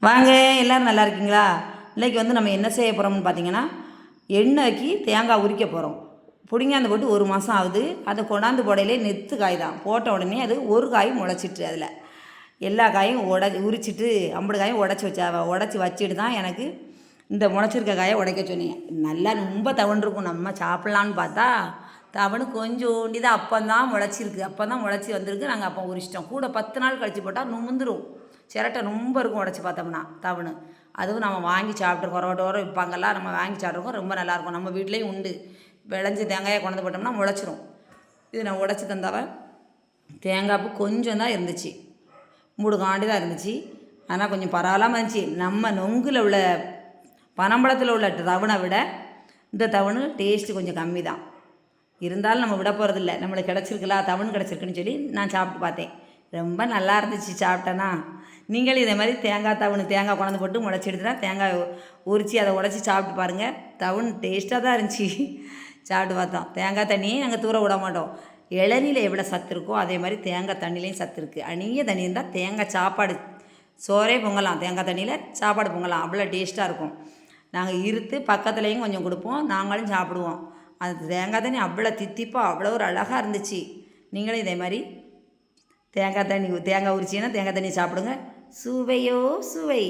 வாங்க எல்லோரும் நல்லா இருக்கீங்களா? இன்றைக்கி நம்ம என்ன செய்ய போகிறோம்னு பார்த்தீங்கன்னா, எண்ணெய்க்கு தேங்காய் உரிக்க போகிறோம். பிடிங்காந்து போட்டு 1 மாதம் ஆகுது. அதை கொண்டாந்து போடையிலே நெத்து காய் தான். போட்ட உடனே அது ஒரு காய் முளைச்சிட்டு அதில் எல்லா காயும் உரிச்சிட்டு 50 காயும் உடச்சி வச்சுட்டு தான் எனக்கு இந்த முளைச்சிருக்க காயை உடைக்க சொன்னீங்க. நல்லா ரொம்ப தவண்டிருக்கும். நம்ம சாப்பிட்லான்னு பார்த்தா தவணு கொஞ்சோண்டி தான் அப்போந்தான் முளைச்சிருக்கு. அப்போ தான் முளைச்சி வந்திருக்கு. நாங்கள் அப்போ உரிச்சிட்டோம். கூட 10 நாள் கழித்து போட்டால் நுமுந்துடும். சிரட்டை ரொம்ப இருக்கும் உடச்சி பார்த்தோம்னா தவணு. அதுவும் நம்ம வாங்கி சாப்பிட்ருக்கோம். ரோட்டோரம் விற்பாங்கெல்லாம் நம்ம வாங்கி சாப்பிட்ருக்கோம். ரொம்ப நல்லாயிருக்கும். நம்ம வீட்லேயும் உண்டு. விளைஞ்சி தேங்காயை கொண்டு போட்டோம்னா முளைச்சிரும். இது நான் உடச்சி தந்தாவ தேங்காய்ப்பு கொஞ்சம் தான் இருந்துச்சு. 3 காண்டி தான் இருந்துச்சு. ஆனால் கொஞ்சம் பரவாயில்லாமல் இருந்துச்சு. நம்ம நொங்கில் உள்ள பனம்பழத்தில் உள்ள தவணை விட இந்த தவணு டேஸ்ட்டு கொஞ்சம் கம்மி தான். இருந்தாலும் நம்ம விட போகிறதில்ல. நம்மளுக்கு கிடச்சிருக்குல்ல, தவணு கிடச்சிருக்குன்னு சொல்லி நான் சாப்பிட்டு பார்த்தேன். ரொம்ப நல்லா இருந்துச்சு. சாப்பிட்டேன்னா நீங்களும் இதே மாதிரி தேங்காய் தேங்காய் கொண்டாந்து போட்டு முளைச்சி எடுத்துனா தேங்காய் உரித்து அதை உடச்சி சாப்பிட்டு பாருங்கள். தவணு டேஸ்ட்டாக தான் இருந்துச்சு. சாப்பிட்டு பார்த்தோம். தேங்காய் தண்ணியே நாங்கள் தூர விட மாட்டோம். இளநியில் எவ்வளோ சத்து இருக்கோ அதே மாதிரி தேங்காய் தண்ணிலையும் சத்து இருக்குது. அணிய தண்ணி இருந்தால் தேங்காய் சாப்பாடு சோறே பொங்கலாம். தேங்காய் தண்ணியில் சாப்பாடு பொங்கலாம். அவ்வளோ டேஸ்ட்டாக இருக்கும். நாங்கள் இருத்து பக்கத்துலேயும் கொஞ்சம் கொடுப்போம். நாங்களும் சாப்பிடுவோம். அந்த தேங்காய் தண்ணி அவ்வளோ தித்திப்பாக அவ்வளோ ஒரு அழகாக இருந்துச்சு. நீங்களும் இதே மாதிரி தேங்காய் உரிச்சிங்கன்னா தேங்காய் தண்ணி சாப்பிடுங்க. சுவையோ சுவை.